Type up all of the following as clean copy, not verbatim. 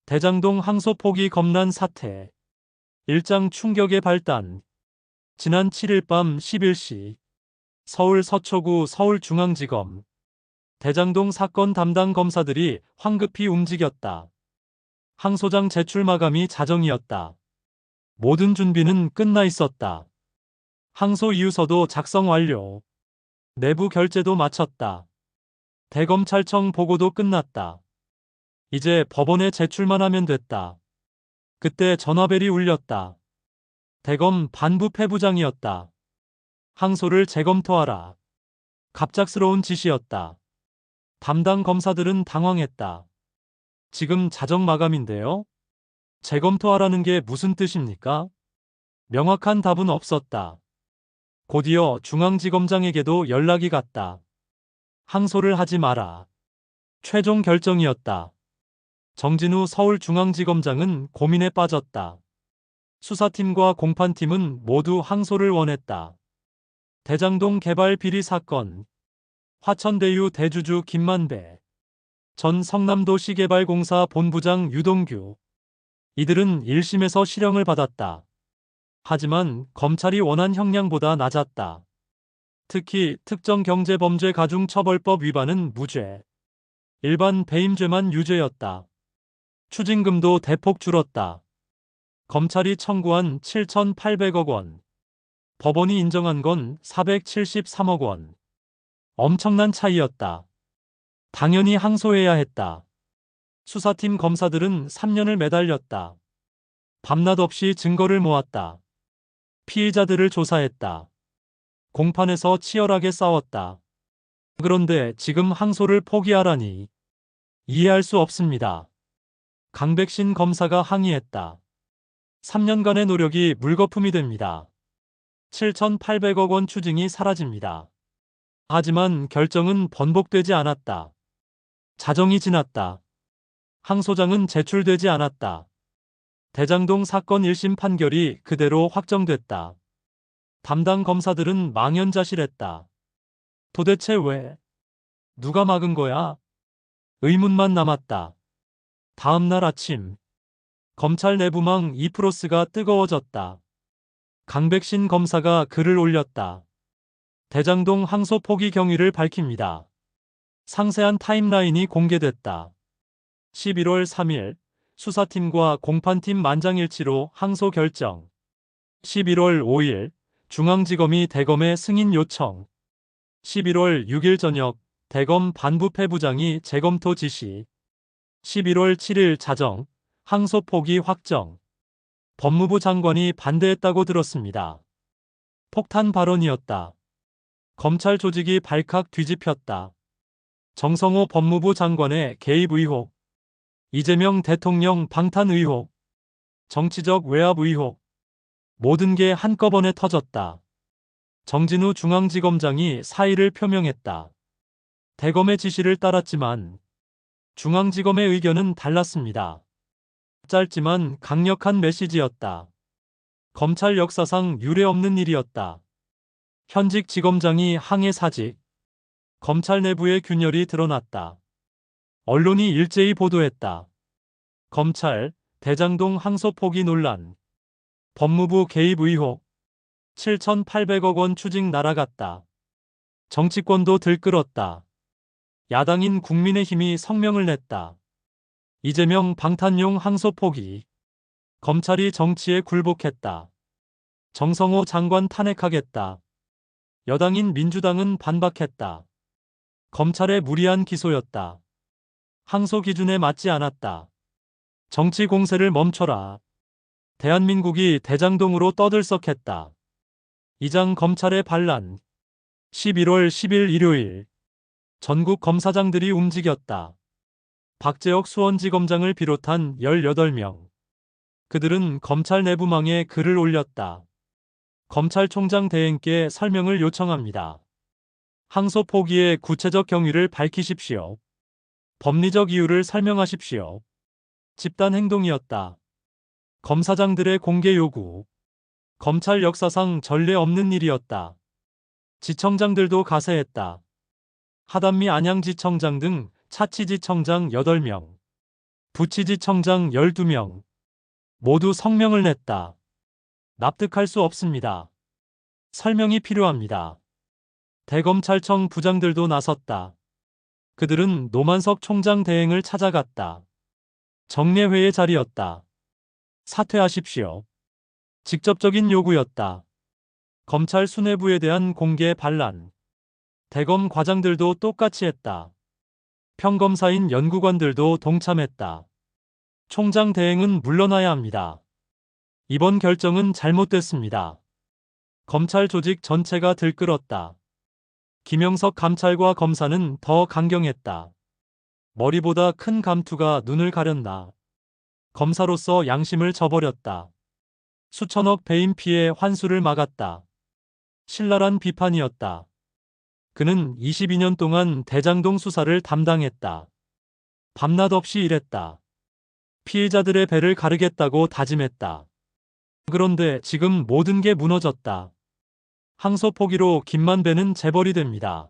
대장동 항소 포기 검난 사태. 일장 충격의 발단. 지난 7일 밤 11시 서울 서초구 서울중앙지검 대장동 사건 담당 검사들이 황급히 움직였다. 항소장 제출 마감이 자정이었다. 모든 준비는 끝나 있었다. 항소 이유서도 작성 완료. 내부 결재도 마쳤다. 대검찰청 보고도 끝났다. 이제 법원에 제출만 하면 됐다. 그때 전화벨이 울렸다. 대검 반부패부장이었다. 항소를 재검토하라. 갑작스러운 지시였다. 담당 검사들은 당황했다. 지금 자정 마감인데요? 재검토하라는 게 무슨 뜻입니까? 명확한 답은 없었다. 곧이어 중앙지검장에게도 연락이 갔다. 항소를 하지 마라. 최종 결정이었다. 정진우 서울중앙지검장은 고민에 빠졌다. 수사팀과 공판팀은 모두 항소를 원했다. 대장동 개발 비리 사건, 화천대유 대주주 김만배, 전 성남도시개발공사 본부장 유동규, 이들은 1심에서 실형을 받았다. 하지만 검찰이 원한 형량보다 낮았다. 특히 특정경제범죄 가중처벌법 위반은 무죄, 일반 배임죄만 유죄였다. 추징금도 대폭 줄었다. 검찰이 청구한 7,800억 원, 법원이 인정한 건 473억 원. 엄청난 차이였다. 당연히 항소해야 했다. 수사팀 검사들은 3년을 매달렸다. 밤낮 없이 증거를 모았다. 피의자들을 조사했다. 공판에서 치열하게 싸웠다. 그런데 지금 항소를 포기하라니 이해할 수 없습니다. 강백신 검사가 항의했다. 3년간의 노력이 물거품이 됩니다. 7,800억 원 추징이 사라집니다. 하지만 결정은 번복되지 않았다. 자정이 지났다. 항소장은 제출되지 않았다. 대장동 사건 1심 판결이 그대로 확정됐다. 담당 검사들은 망연자실했다. 도대체 왜? 누가 막은 거야? 의문만 남았다. 다음 날 아침, 검찰 내부망 2+가 뜨거워졌다. 강백신 검사가 글을 올렸다. 대장동 항소 포기 경위를 밝힙니다. 상세한 타임라인이 공개됐다. 11월 3일 수사팀과 공판팀 만장일치로 항소 결정. 11월 5일 중앙지검이 대검에 승인 요청. 11월 6일 저녁 대검 반부패부장이 재검토 지시. 11월 7일 자정, 항소 포기 확정. 법무부 장관이 반대했다고 들었습니다. 폭탄 발언이었다. 검찰 조직이 발칵 뒤집혔다. 정성호 법무부 장관의 개입 의혹, 이재명 대통령 방탄 의혹, 정치적 외압 의혹, 모든 게 한꺼번에 터졌다. 정진우 중앙지검장이 사의를 표명했다. 대검의 지시를 따랐지만 중앙지검의 의견은 달랐습니다. 짧지만 강력한 메시지였다. 검찰 역사상 유례없는 일이었다. 현직 지검장이 항해 사직. 검찰 내부의 균열이 드러났다. 언론이 일제히 보도했다. 검찰, 대장동 항소 포기 논란. 법무부 개입 의혹. 7,800억 원 추징 날아갔다. 정치권도 들끓었다. 야당인 국민의힘이 성명을 냈다. 이재명 방탄용 항소 포기. 검찰이 정치에 굴복했다. 정성호 장관 탄핵하겠다. 여당인 민주당은 반박했다. 검찰의 무리한 기소였다. 항소 기준에 맞지 않았다. 정치 공세를 멈춰라. 대한민국이 대장동으로 떠들썩했다. 이장 검찰의 반란. 11월 10일 일요일. 전국 검사장들이 움직였다. 박재옥 수원지검장을 비롯한 18명. 그들은 검찰 내부망에 글을 올렸다. 검찰총장 대행께 설명을 요청합니다. 항소 포기의 구체적 경위를 밝히십시오. 법리적 이유를 설명하십시오. 집단 행동이었다. 검사장들의 공개 요구. 검찰 역사상 전례 없는 일이었다. 지청장들도 가세했다. 하단미 안양지청장 등 차치지청장 8명. 부치지청장 12명 모두 성명을 냈다. 납득할 수 없습니다. 설명이 필요합니다. 대검찰청 부장들도 나섰다. 그들은 노만석 총장 대행을 찾아갔다. 정례회의 자리였다. 사퇴하십시오. 직접적인 요구였다. 검찰 수뇌부에 대한 공개 반란. 대검 과장들도 똑같이 했다. 평검사인 연구관들도 동참했다. 총장 대행은 물러나야 합니다. 이번 결정은 잘못됐습니다. 검찰 조직 전체가 들끓었다. 김영석 감찰과 검사는 더 강경했다. 머리보다 큰 감투가 눈을 가렸나. 검사로서 양심을 저버렸다. 수천억 배임 피해 환수를 막았다. 신랄한 비판이었다. 그는 22년 동안 대장동 수사를 담당했다. 밤낮 없이 일했다. 피해자들의 배를 가르겠다고 다짐했다. 그런데 지금 모든 게 무너졌다. 항소 포기로 김만 배는 재벌이 됩니다.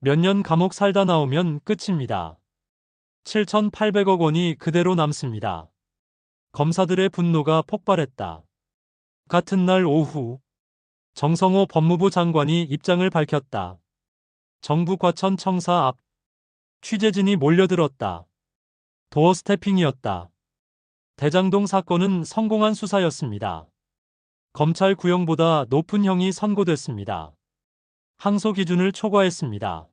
몇 년 감옥 살다 나오면 끝입니다. 7,800억 원이 그대로 남습니다. 검사들의 분노가 폭발했다. 같은 날 오후 정성호 법무부 장관이 입장을 밝혔다. 정부 과천 청사 앞 취재진이 몰려들었다. 도어 스태핑이었다. 대장동 사건은 성공한 수사였습니다. 검찰 구형보다 높은 형이 선고됐습니다. 항소 기준을 초과했습니다.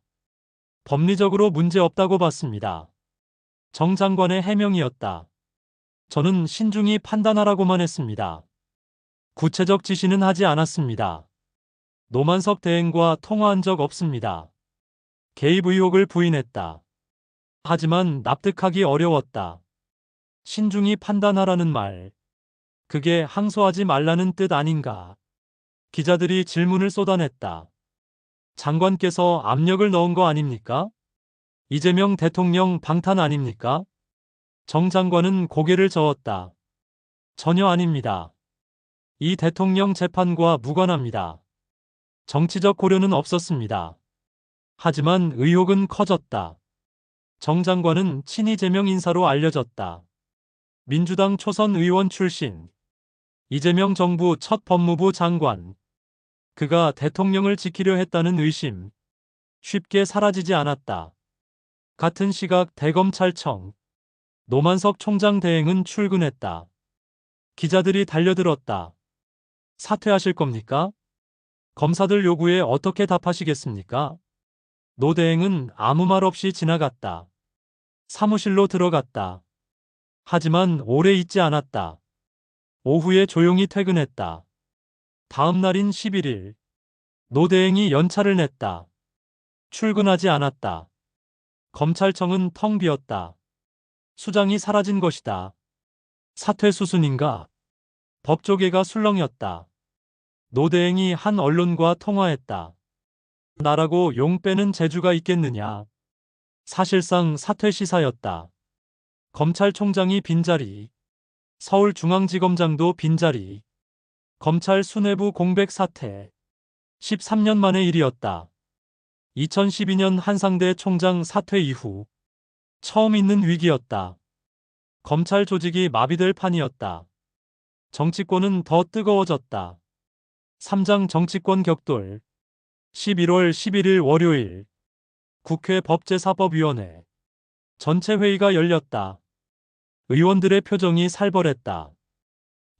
법리적으로 문제없다고 봤습니다. 정 장관의 해명이었다. 저는 신중히 판단하라고만 했습니다. 구체적 지시는 하지 않았습니다. 노만석 대행과 통화한 적 없습니다. 개입 의혹을 부인했다. 하지만 납득하기 어려웠다. 신중히 판단하라는 말. 그게 항소하지 말라는 뜻 아닌가. 기자들이 질문을 쏟아냈다. 장관께서 압력을 넣은 거 아닙니까? 이재명 대통령 방탄 아닙니까? 정 장관은 고개를 저었다. 전혀 아닙니다. 이 대통령 재판과 무관합니다. 정치적 고려는 없었습니다. 하지만 의혹은 커졌다. 정 장관은 친이 제명 인사로 알려졌다. 민주당 초선 의원 출신. 이재명 정부 첫 법무부 장관. 그가 대통령을 지키려 했다는 의심. 쉽게 사라지지 않았다. 같은 시각 대검찰청. 노만석 총장 대행은 출근했다. 기자들이 달려들었다. 사퇴하실 겁니까? 검사들 요구에 어떻게 답하시겠습니까? 노 대행은 아무 말 없이 지나갔다. 사무실로 들어갔다. 하지만 오래 있지 않았다. 오후에 조용히 퇴근했다. 다음 날인 11일. 노 대행이 연차를 냈다. 출근하지 않았다. 검찰청은 텅 비었다. 수장이 사라진 것이다. 사퇴 수순인가? 법조계가 술렁였다. 노 대행이 한 언론과 통화했다. 나라고 용 빼는 재주가 있겠느냐. 사실상 사퇴 시사였다. 검찰총장이 빈자리. 서울중앙지검장도 빈자리. 검찰 수뇌부 공백 사퇴. 13년 만의 일이었다. 2012년 한상대 총장 사퇴 이후 처음 있는 위기였다. 검찰 조직이 마비될 판이었다. 정치권은 더 뜨거워졌다. 3장 정치권 격돌. 11월 11일 월요일. 국회 법제사법위원회. 전체 회의가 열렸다. 의원들의 표정이 살벌했다.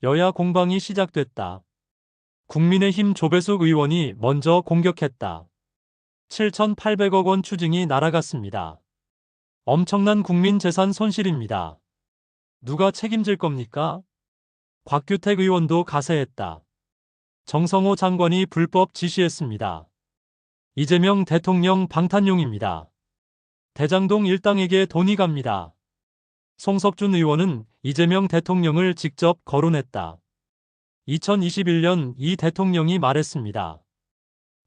여야 공방이 시작됐다. 국민의힘 조배숙 의원이 먼저 공격했다. 7,800억 원 추징이 날아갔습니다. 엄청난 국민 재산 손실입니다. 누가 책임질 겁니까? 곽규택 의원도 가세했다. 정성호 장관이 불법 지시했습니다. 이재명 대통령 방탄용입니다. 대장동 일당에게 돈이 갑니다. 송석준 의원은 이재명 대통령을 직접 거론했다. 2021년 이 대통령이 말했습니다.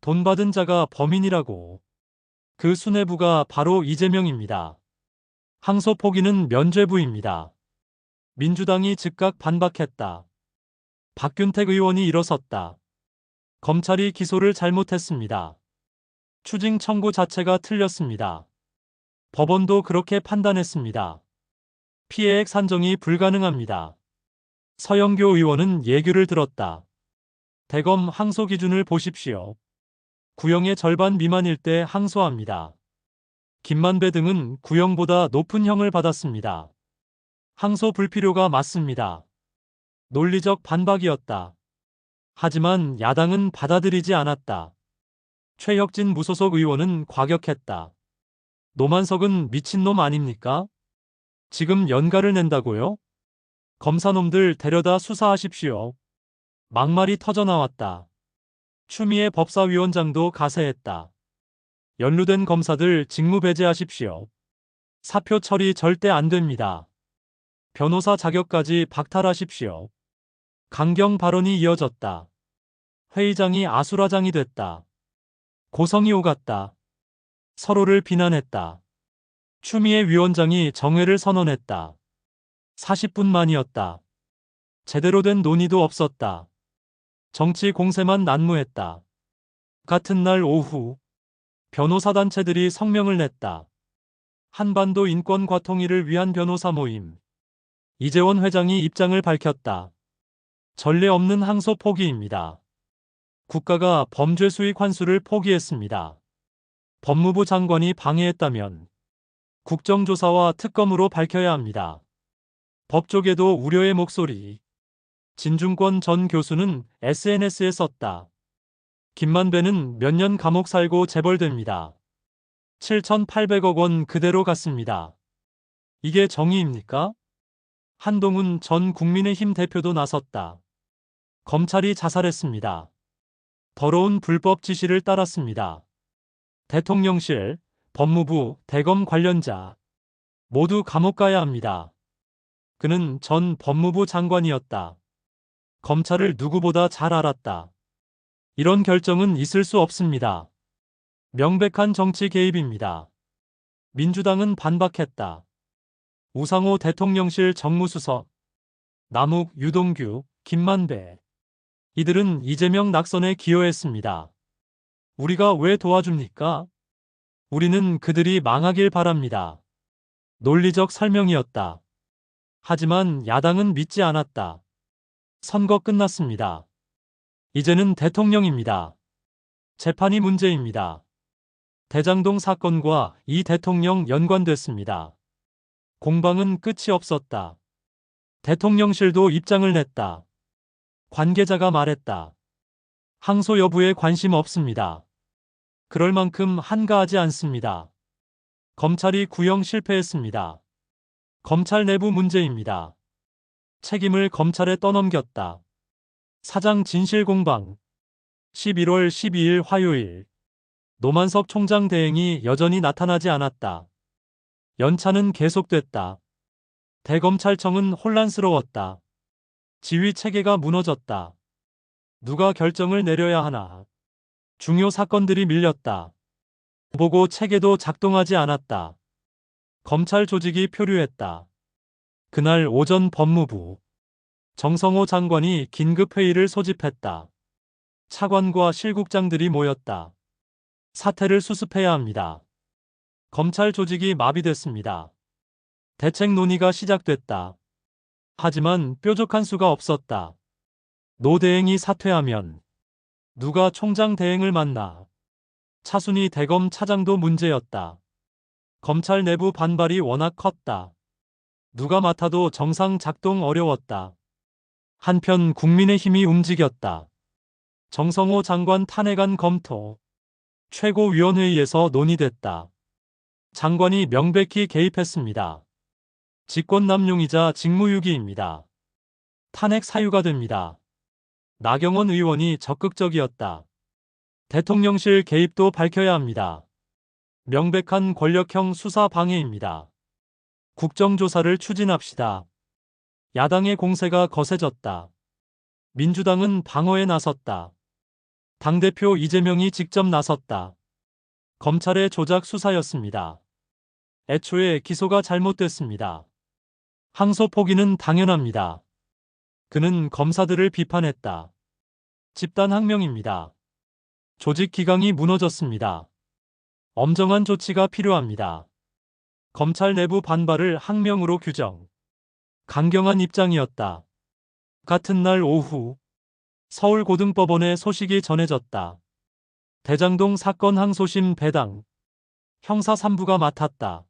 돈 받은 자가 범인이라고. 그 수뇌부가 바로 이재명입니다. 항소 포기는 면죄부입니다. 민주당이 즉각 반박했다. 박균택 의원이 일어섰다. 검찰이 기소를 잘못했습니다. 추징 청구 자체가 틀렸습니다. 법원도 그렇게 판단했습니다. 피해액 산정이 불가능합니다. 서영교 의원은 예규를 들었다. 대검 항소 기준을 보십시오. 구형의 절반 미만일 때 항소합니다. 김만배 등은 구형보다 높은 형을 받았습니다. 항소 불필요가 맞습니다. 논리적 반박이었다. 하지만 야당은 받아들이지 않았다. 최혁진 무소속 의원은 과격했다. 노만석은 미친놈 아닙니까? 지금 연가를 낸다고요? 검사놈들 데려다 수사하십시오. 막말이 터져나왔다. 추미애 법사위원장도 가세했다. 연루된 검사들 직무 배제하십시오. 사표 처리 절대 안 됩니다. 변호사 자격까지 박탈하십시오. 강경 발언이 이어졌다. 회의장이 아수라장이 됐다. 고성이 오갔다. 서로를 비난했다. 추미애 위원장이 정회를 선언했다. 40분 만이었다. 제대로 된 논의도 없었다. 정치 공세만 난무했다. 같은 날 오후 변호사 단체들이 성명을 냈다. 한반도 인권과 통일을 위한 변호사 모임. 이재원 회장이 입장을 밝혔다. 전례 없는 항소 포기입니다. 국가가 범죄 수익 환수를 포기했습니다. 법무부 장관이 방해했다면 국정조사와 특검으로 밝혀야 합니다. 법조계도 우려의 목소리. 진중권 전 교수는 SNS에 썼다. 김만배는 몇 년 감옥 살고 재벌됩니다. 7,800억 원 그대로 갔습니다. 이게 정의입니까? 한동훈 전 국민의힘 대표도 나섰다. 검찰이 자살했습니다. 더러운 불법 지시를 따랐습니다. 대통령실, 법무부, 대검 관련자 모두 감옥 가야 합니다. 그는 전 법무부 장관이었다. 검찰을 누구보다 잘 알았다. 이런 결정은 있을 수 없습니다. 명백한 정치 개입입니다. 민주당은 반박했다. 우상호 대통령실 정무수석, 남욱, 유동규, 김만배. 이들은 이재명 낙선에 기여했습니다. 우리가 왜 도와줍니까? 우리는 그들이 망하길 바랍니다. 논리적 설명이었다. 하지만 야당은 믿지 않았다. 선거 끝났습니다. 이제는 대통령입니다. 재판이 문제입니다. 대장동 사건과 이 대통령 연관됐습니다. 공방은 끝이 없었다. 대통령실도 입장을 냈다. 관계자가 말했다. 항소 여부에 관심 없습니다. 그럴 만큼 한가하지 않습니다. 검찰이 구형 실패했습니다. 검찰 내부 문제입니다. 책임을 검찰에 떠넘겼다. 사장 진실 공방. 11월 12일 화요일. 노만석 총장 대행이 여전히 나타나지 않았다. 연차는 계속됐다. 대검찰청은 혼란스러웠다. 지휘 체계가 무너졌다. 누가 결정을 내려야 하나. 중요 사건들이 밀렸다. 보고 체계도 작동하지 않았다. 검찰 조직이 표류했다. 그날 오전 법무부 정성호 장관이 긴급회의를 소집했다. 차관과 실국장들이 모였다. 사태를 수습해야 합니다. 검찰 조직이 마비됐습니다. 대책 논의가 시작됐다. 하지만 뾰족한 수가 없었다. 노 대행이 사퇴하면 누가 총장 대행을 만나. 차순희 대검 차장도 문제였다. 검찰 내부 반발이 워낙 컸다. 누가 맡아도 정상 작동 어려웠다. 한편 국민의힘이 움직였다. 정성호 장관 탄핵안 검토. 최고위원회의에서 논의됐다. 장관이 명백히 개입했습니다. 직권남용이자 직무유기입니다. 탄핵 사유가 됩니다. 나경원 의원이 적극적이었다. 대통령실 개입도 밝혀야 합니다. 명백한 권력형 수사 방해입니다. 국정조사를 추진합시다. 야당의 공세가 거세졌다. 민주당은 방어에 나섰다. 당대표 이재명이 직접 나섰다. 검찰의 조작 수사였습니다. 애초에 기소가 잘못됐습니다. 항소 포기는 당연합니다. 그는 검사들을 비판했다. 집단항명입니다. 조직 기강이 무너졌습니다. 엄정한 조치가 필요합니다. 검찰 내부 반발을 항명으로 규정. 강경한 입장이었다. 같은 날 오후 서울고등법원에 소식이 전해졌다. 대장동 사건 항소심 배당 형사 3부가 맡았다.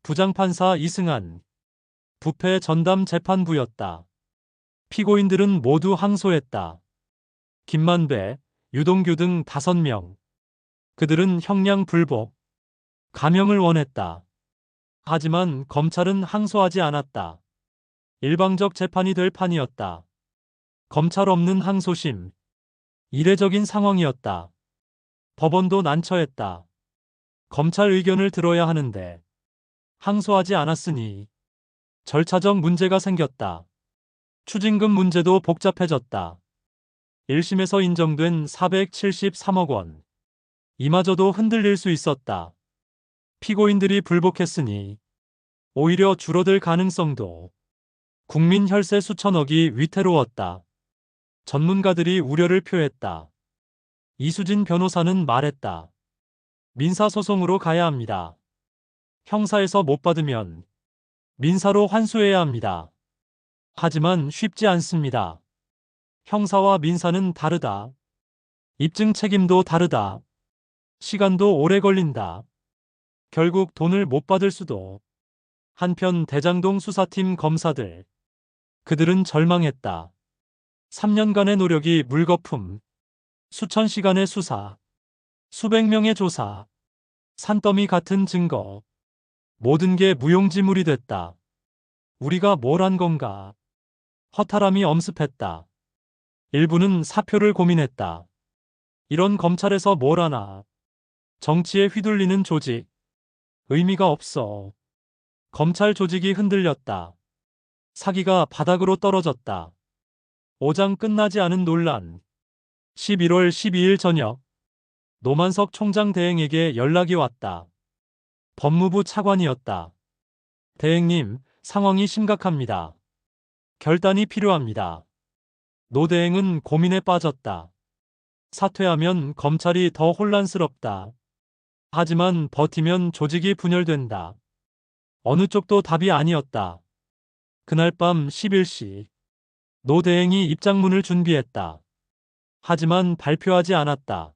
부장판사 이승한, 부패 전담 재판부였다. 피고인들은 모두 항소했다. 김만배, 유동규 등 5명. 그들은 형량 불복, 감형을 원했다. 하지만 검찰은 항소하지 않았다. 일방적 재판이 될 판이었다. 검찰 없는 항소심. 이례적인 상황이었다. 법원도 난처했다. 검찰 의견을 들어야 하는데 항소하지 않았으니 절차적 문제가 생겼다. 추징금 문제도 복잡해졌다. 1심에서 인정된 473억 원. 이마저도 흔들릴 수 있었다. 피고인들이 불복했으니 오히려 줄어들 가능성도. 국민 혈세 수천억이 위태로웠다. 전문가들이 우려를 표했다. 이수진 변호사는 말했다. 민사소송으로 가야 합니다. 형사에서 못 받으면 민사로 환수해야 합니다. 하지만 쉽지 않습니다. 형사와 민사는 다르다. 입증 책임도 다르다. 시간도 오래 걸린다. 결국 돈을 못 받을 수도. 한편 대장동 수사팀 검사들. 그들은 절망했다. 3년간의 노력이 물거품. 수천 시간의 수사. 수백 명의 조사. 산더미 같은 증거. 모든 게 무용지물이 됐다. 우리가 뭘 한 건가? 허탈함이 엄습했다. 일부는 사표를 고민했다. 이런 검찰에서 뭘 하나? 정치에 휘둘리는 조직. 의미가 없어. 검찰 조직이 흔들렸다. 사기가 바닥으로 떨어졌다. 오장 끝나지 않은 논란. 11월 12일 저녁 노만석 총장 대행에게 연락이 왔다. 법무부 차관이었다. 대행님, 상황이 심각합니다. 결단이 필요합니다. 노 대행은 고민에 빠졌다. 사퇴하면 검찰이 더 혼란스럽다. 하지만 버티면 조직이 분열된다. 어느 쪽도 답이 아니었다. 그날 밤 11시 노 대행이 입장문을 준비했다. 하지만 발표하지 않았다.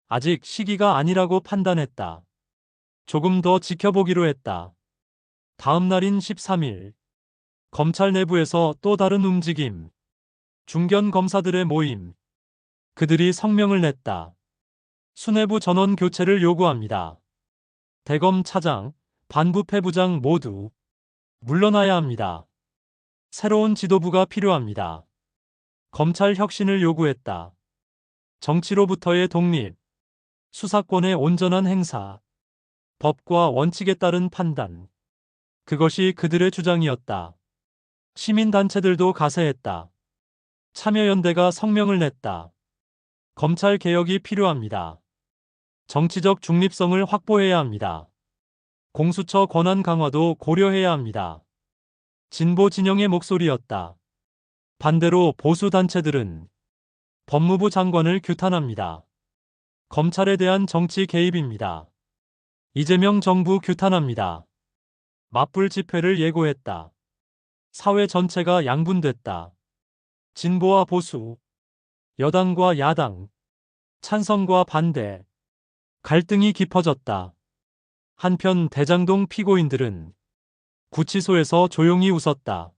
아직 시기가 아니라고 판단했다. 조금 더 지켜보기로 했다. 다음 날인 13일 검찰 내부에서 또 다른 움직임. 중견 검사들의 모임. 그들이 성명을 냈다. 수뇌부 전원 교체를 요구합니다. 대검 차장, 반부패부장 모두 물러나야 합니다. 새로운 지도부가 필요합니다. 검찰 혁신을 요구했다. 정치로부터의 독립, 수사권의 온전한 행사, 법과 원칙에 따른 판단. 그것이 그들의 주장이었다. 시민단체들도 가세했다. 참여연대가 성명을 냈다. 검찰 개혁이 필요합니다. 정치적 중립성을 확보해야 합니다. 공수처 권한 강화도 고려해야 합니다. 진보 진영의 목소리였다. 반대로 보수 단체들은 법무부 장관을 규탄합니다. 검찰에 대한 정치 개입입니다. 이재명 정부 규탄합니다. 맞불 집회를 예고했다. 사회 전체가 양분됐다. 진보와 보수, 여당과 야당, 찬성과 반대, 갈등이 깊어졌다. 한편 대장동 피고인들은 구치소에서 조용히 웃었다.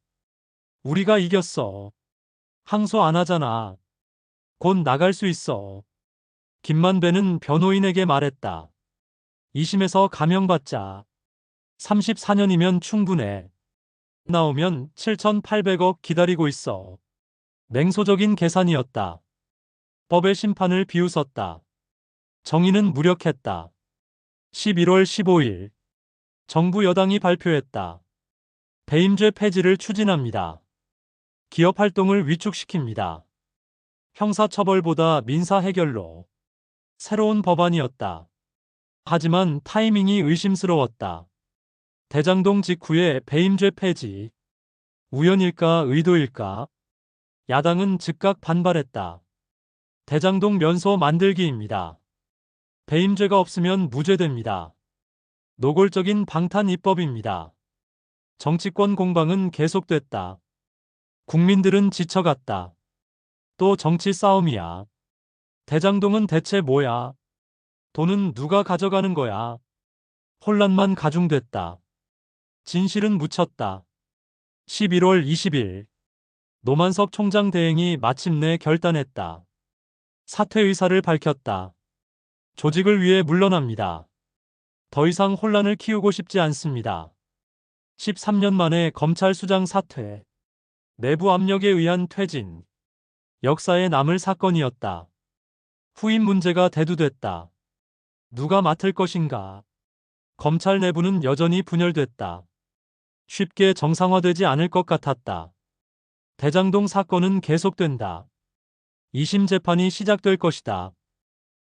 우리가 이겼어. 항소 안 하잖아. 곧 나갈 수 있어. 김만배는 변호인에게 말했다. 2심에서 감형받자. 34년이면 충분해. 나오면 7,800억 기다리고 있어. 냉소적인 계산이었다. 법의 심판을 비웃었다. 정의는 무력했다. 11월 15일 정부 여당이 발표했다. 배임죄 폐지를 추진합니다. 기업 활동을 위축시킵니다. 형사처벌보다 민사 해결로. 새로운 법안이었다. 하지만 타이밍이 의심스러웠다. 대장동 직후에 배임죄 폐지. 우연일까 의도일까? 야당은 즉각 반발했다. 대장동 면소 만들기입니다. 배임죄가 없으면 무죄됩니다. 노골적인 방탄 입법입니다. 정치권 공방은 계속됐다. 국민들은 지쳐갔다. 또 정치 싸움이야. 대장동은 대체 뭐야? 돈은 누가 가져가는 거야? 혼란만 가중됐다. 진실은 묻혔다. 11월 20일 노만석 총장 대행이 마침내 결단했다. 사퇴 의사를 밝혔다. 조직을 위해 물러납니다. 더 이상 혼란을 키우고 싶지 않습니다. 13년 만에 검찰 수장 사퇴. 내부 압력에 의한 퇴진. 역사에 남을 사건이었다. 후임 문제가 대두됐다. 누가 맡을 것인가? 검찰 내부는 여전히 분열됐다. 쉽게 정상화되지 않을 것 같았다. 대장동 사건은 계속된다. 2심 재판이 시작될 것이다.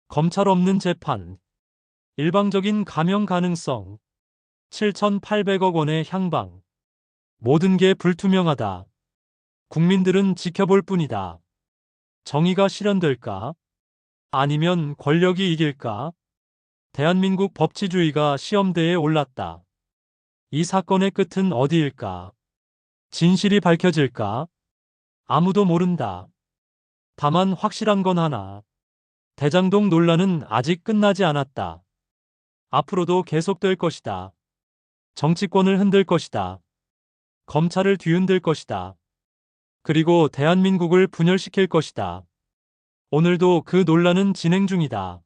검찰 없는 재판. 일방적인 감형 가능성. 7,800억 원의 향방. 모든 게 불투명하다. 국민들은 지켜볼 뿐이다. 정의가 실현될까? 아니면 권력이 이길까? 대한민국 법치주의가 시험대에 올랐다. 이 사건의 끝은 어디일까? 진실이 밝혀질까? 아무도 모른다. 다만 확실한 건 하나. 대장동 논란은 아직 끝나지 않았다. 앞으로도 계속될 것이다. 정치권을 흔들 것이다. 검찰을 뒤흔들 것이다. 그리고 대한민국을 분열시킬 것이다. 오늘도 그 논란은 진행 중이다.